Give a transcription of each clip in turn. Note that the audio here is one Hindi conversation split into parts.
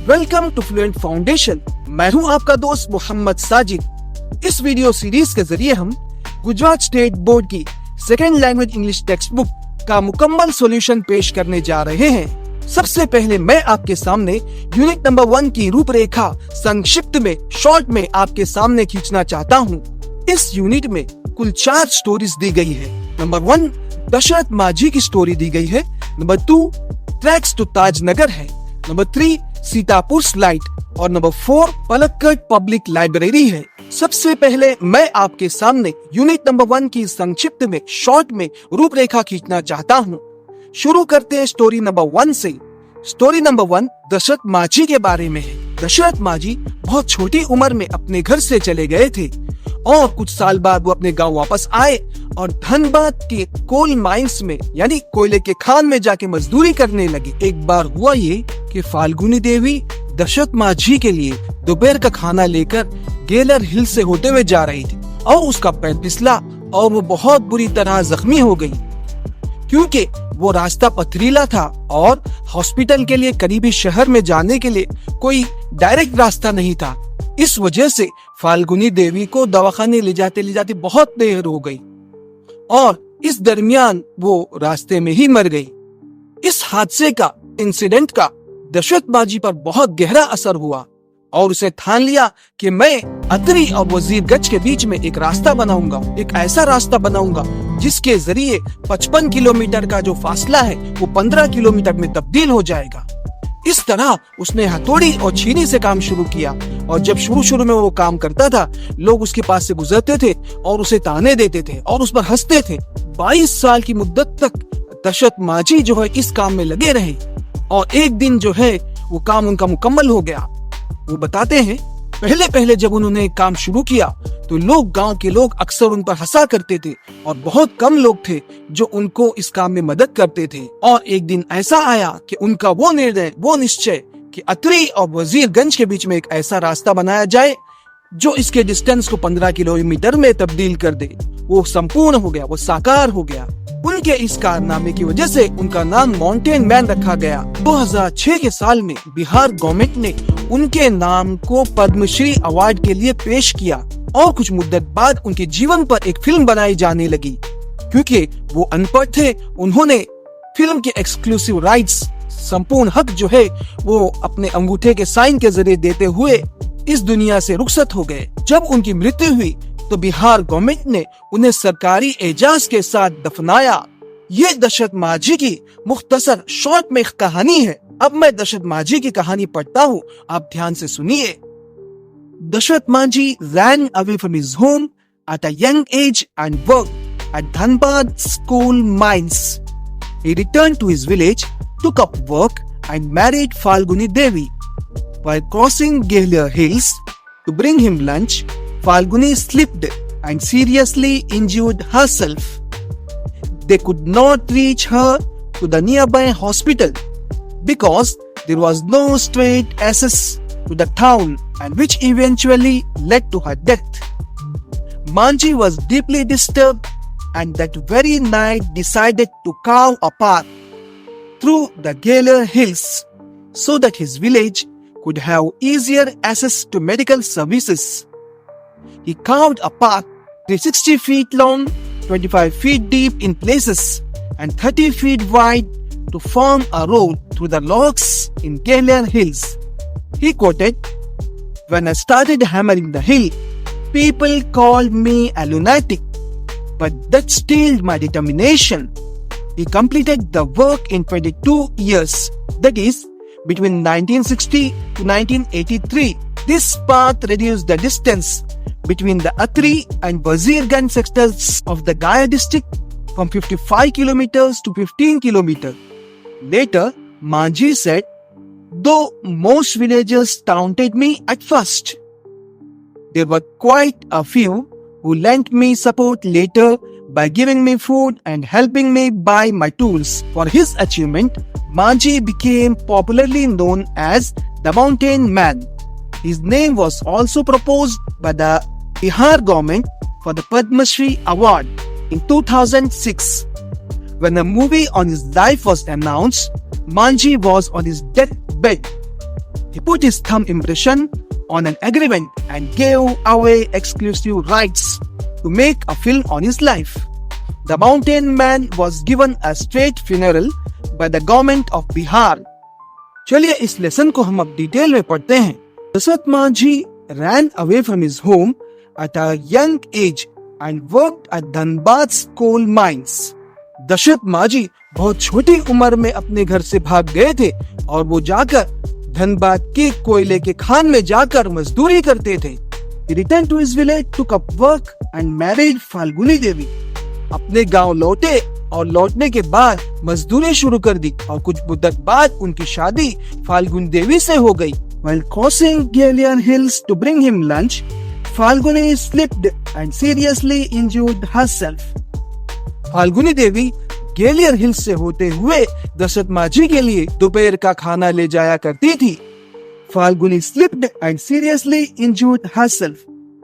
Welcome to fluent foundation. मैं हूं आपका दोस्त मोहम्मद साजिद। इस वीडियो सीरीज के जरिए हम गुजरात स्टेट बोर्ड की second language English text book का मुकम्मल सॉल्यूशन पेश करने जा रहे हैं। सबसे पहले मैं आपके सामने यूनिट नंबर 1 की रूपरेखा संक्षिप्त में शॉर्ट में आपके सामने खींचना चाहता हूं। इस यूनिट में कुल 4 स्टोरीज दी गई है। नंबर 1 दशरथ माझी की स्टोरी दी गई है। नंबर 2 ट्रैक्स टू ताजनगर है। नंबर 3 सीतापुर स्लाइड और नंबर 4 पलक्कड़ पब्लिक लाइब्रेरी है। सबसे पहले मैं आपके सामने यूनिट नंबर 1 की संक्षिप्त में शॉर्ट में रूपरेखा खींचना चाहता हूँ। शुरू करते हैं स्टोरी नंबर 1 से। स्टोरी नंबर 1 दशरथ माझी के बारे में है। दशरथ माझी बहुत छोटी उम्र में अपने घर से चले गए थे और कुछ साल बाद वो अपने गांव वापस आए और धनबाद के कोल माइंस में यानी कोयले के खान में जाके मजदूरी करने लगे। एक बार हुआ ये कि फाल्गुनी देवी दशरथ माझी के लिए दोपहर का खाना लेकर गेलर हिल से होते हुए जा रही थी और उसका पैर फिसला और वो बहुत बुरी तरह जख्मी हो गई क्योंकि वो रास्ता पथरीला था और हॉस्पिटल के लिए करीबी शहर में जाने के लिए कोई डायरेक्ट रास्ता नहीं था। इस वजह से फाल्गुनी देवी को दवाखाने ले जाते बहुत देर हो गई और इस दरमियान वो रास्ते में ही मर गई। इस हादसे का इंसिडेंट का दशरथ माझी पर बहुत गहरा असर हुआ और उसे ठान लिया कि मैं अतरी और वजीरगंज के बीच में एक रास्ता बनाऊंगा, एक ऐसा रास्ता बनाऊंगा जिसके जरिए 55 किलोमीटर का जो फासला है वो 15 किलोमीटर में तब्दील हो जाएगा। इस तरह उसने हथौड़ी और छीनी से काम शुरू किया और जब शुरू में वो काम करता था लोग उसके पास से गुजरते थे और उसे ताने देते थे और उस पर हंसते थे। 22 साल की मुद्दत तक दशरथ माझी जो है इस काम में लगे रहे और एक दिन जो है वो काम उनका मुकम्मल हो गया। वो बताते हैं पहले जब उन्होंने काम शुरू किया तो गांव के लोग अक्सर उन पर हंसा करते थे और बहुत कम लोग थे जो उनको इस काम में मदद करते थे। और एक दिन ऐसा आया कि उनका वो निश्चय कि अतरी और वजीरगंज के बीच में एक ऐसा रास्ता बनाया जाए जो इसके डिस्टेंस को 15 किलोमीटर में तब्दील कर दे। वो संपूर्ण हो गया, वो साकार हो गया। उनके इस कारनामे की वजह से उनका नाम माउंटेन मैन रखा गया। 2006 के साल में बिहार गवर्नमेंट ने उनके नाम को पद्मश्री अवार्ड के लिए पेश किया और कुछ मुद्दत बाद उनके जीवन पर एक फिल्म बनाई जाने लगी। क्योंकि वो अनपढ़ थे, उन्होंने फिल्म के एक्सक्लूसिव राइट्स संपूर्ण हक जो है वो अपने अंगूठे के साइन के जरिए देते हुए इस दुनिया से रुखसत हो गए। जब उनकी मृत्यु हुई तो बिहार गवर्नमेंट ने उन्हें सरकारी एजाज के साथ दफनाया। ये दशरथ माझी की मुख्तसर शॉर्ट में कहानी है। अब मैं दशरथ माझी की कहानी पढ़ता हूँ, आप ध्यान से सुनिए। दशरथ माझी ran away from his home at a young age and worked at Dhanbad coal mines. He returned to his village, took up work and married Falguni Devi. While crossing Gelir Hills to bring him lunch, Falguni slipped and seriously injured herself. They could not reach her to the nearby hospital because there was no straight access to the town, and which eventually led to her death. Manji was deeply disturbed and that very night decided to carve a path through the Gelir Hills so that his village could have easier access to medical services. He carved a path 360 feet long, 25 feet deep in places, and 30 feet wide to form a road through the logs in Gelir Hills. He quoted, "When I started hammering the hill, people called me a lunatic, but that steeled my determination." He completed the work in 22 years, that is, between 1960 to 1983. This path reduced the distance between the Atri and Wazirganj sectors of the Gaya district from 55 kilometers to 15 kilometers. Later, Manji said, "Though most villagers taunted me at first, there were quite a few who lent me support later by giving me food and helping me buy my tools." For his achievement, Manji became popularly known as the Mountain Man. His name was also proposed by the Bihar government for the Padma Shri Award in 2006. When a movie on his life was announced, Manji was on his deathbed. He put his thumb impression on an agreement and gave away exclusive rights to make a film on his life. The mountain man was given a state funeral by the government of Bihar. चलिए इस लेसन को हम अब डिटेल में पढ़ते हैं। Dashrath Manjhi ran away from his home at a young age and worked at Dhanbad's coal mines. Dashrath Manjhi बहुत छोटी उम्र में अपने घर से भाग गए थे और वो जाकर धनबाद के कोयले के खान में जाकर मजदूरी करते थे। He returned to his village, took up work and married Falguni देवी. अपने गांव लौटे और लौटने के बाद मजदूरी शुरू कर दी और कुछ मुद्दत बाद उनकी शादी फाल्गुनी देवी से हो गई। While crossing Gwalior Hills to bring him lunch, Falguni slipped and seriously injured herself. Falguni Devi Gwalior hills से होते हुए दशरथ मांझी के लिए दोपहर का खाना ले जाया करती थी। Falguni slipped and seriously injured herself.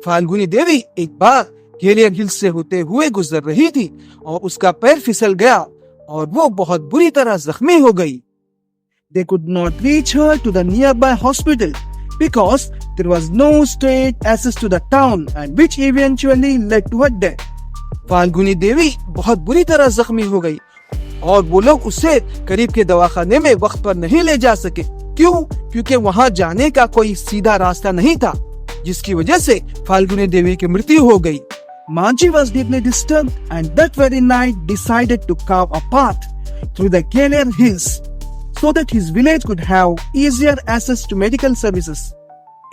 Falguni देवी एक बार ग्वालियर हिल्स से होते हुए गुजर रही थी और उसका पैर फिसल गया और वो बहुत बुरी तरह जख्मी हो गई। They could not reach her to the nearby hospital because there was no straight access to the town and which eventually led to her death. Falguni देवी बहुत बुरी तरह जख्मी हो गई और वो लोग उसे करीब के दवाखाने में वक्त पर नहीं ले जा सके। क्यों? क्योंकि वहां जाने का कोई सीधा रास्ता नहीं था, जिसकी वजह से फाल्गुनी देवी की मृत्यु हो गई। Manji was deeply disturbed and that very night decided to carve a path through the Gwalior Hills so that his village could have easier access to medical services.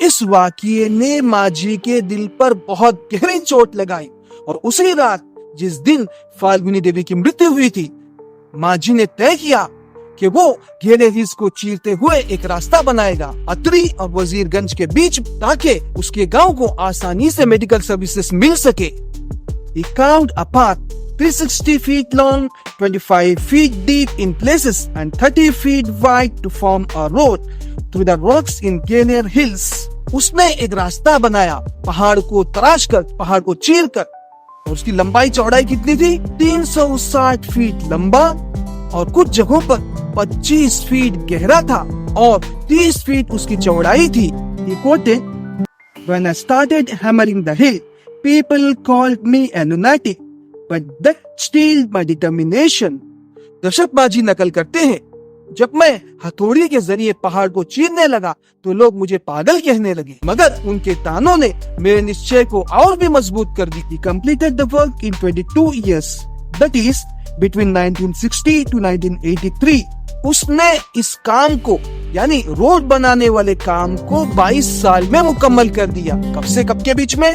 इस वाक़ये ने मांझी के दिल पर बहुत गहरी चोट लगाई और उसी रात जिस दिन फाल्गुनी देवी की मृत्यु हुई थी, मांझी ने तय किया कि वो ग्वालियर हिल्स को चीरते हुए एक रास्ता बनाएगा अतरी और वजीरगंज के बीच, ताकि उसके गांव को आसानी से मेडिकल सर्विसेज मिल सके। He carved a path 360 feet long, 25 feet deep in places and 30 feet wide to form a road through the rocks in Gwalior Hills. उसने एक रास्ता बनाया पहाड़ को तराश कर, पहाड़ को चीर कर, और उसकी लंबाई चौड़ाई कितनी थी? 360 फीट लंबा और कुछ जगहों पर 25 फीट गहरा था और 30 फीट उसकी चौड़ाई थी। He quoted, "When I started hammering the hill, people called me a lunatic, but that steeled my determination." Dashrath Manjhi नकल करते हैं, जब मैं हथौड़ी के जरिए पहाड़ को चीरने लगा तो लोग मुझे पागल कहने लगे, मगर उनके तानों ने मेरे निश्चय को और भी मजबूत कर दी। He completed the work in 22 years, that is between 1960 to 1983. उसने इस काम को यानी रोड बनाने वाले काम को 22 साल में मुकम्मल कर दिया। कब से कब के बीच में?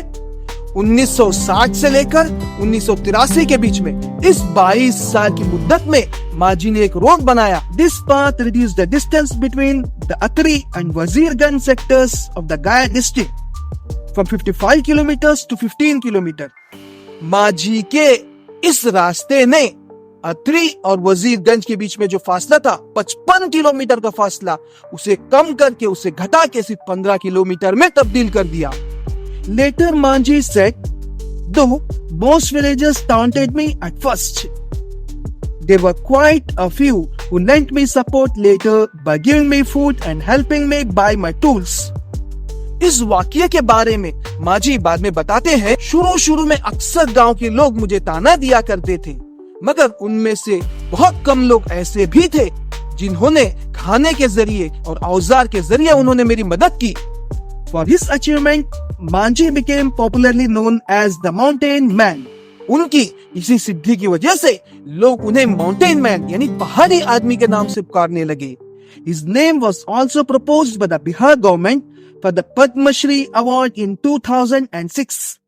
1960 से लेकर 1983 के बीच में। इस 22 साल की मुद्दत में मांझी ने एक रोड बनाया। This path reduced the distance between the Atri and Wazirganj sectors of the Gaya district from 55 kilometers to 15 kilometers. Manjhi के इस रास्ते ने अतरी और वजीरगंज के बीच में जो फासला था 55 किलोमीटर का फासला, उसे कम करके, उसे घटा के सिर्फ 15 किलोमीटर में तब्दील कर दिया। Later Manji said, though most villagers taunted me at first, there were quite a few who lent me support later by giving me food and helping me buy my tools. इस वाकये के बारे में मांझी बाद में बताते हैं, शुरू में अक्सर गांव के लोग मुझे ताना दिया करते थे, मगर उनमें से बहुत कम लोग ऐसे भी थे जिन्होंने खाने के जरिए और औजार के जरिए उन्होंने मेरी मदद की। For his achievement, Manji became popularly known as the Mountain Man. उनकी इसी सिद्धि की वजह से लोग उन्हें माउंटेन मैन यानी पहाड़ी आदमी के नाम से पुकारने लगे। His name was also proposed by the Bihar government for the Padma Shri Award in 2006.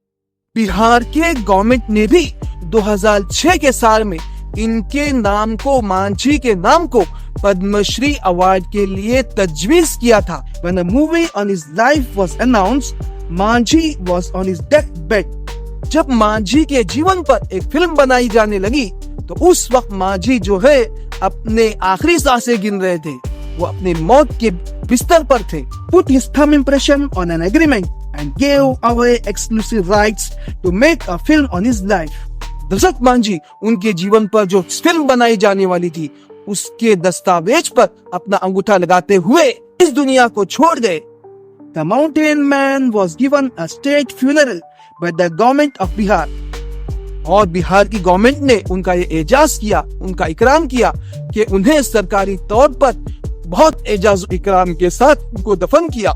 Bihar के गवर्नमेंट ने भी 2006 के साल में इनके नाम को, मांझी के नाम को पद्मश्री अवार्ड के लिए तजवीज किया था। When a movie on his life was announced, Manji was on his deathbed. जब मांझी के जीवन पर एक फिल्म बनाई जाने लगी तो उस वक्त मांझी जो है अपने आखिरी सांसें गिन रहे थे, वो अपने मौत के बिस्तर पर थे। Put his thumb impression on an agreement and gave away exclusive rights to make a film on his life. Dashrath Manjhi उनके जीवन पर जो फिल्म बनाई जाने वाली थी उसके दस्तावेज पर अपना अंगूठा लगाते हुए इस दुनिया को छोड़ गए। The mountain man was given a state funeral by the government of Bihar. और बिहार की गवर्नमेंट ने उनका ये एजाज किया, उनका इकराम किया कि उन्हें सरकारी तौर पर बहुत एजाज इकराम के साथ उनको दफन किया।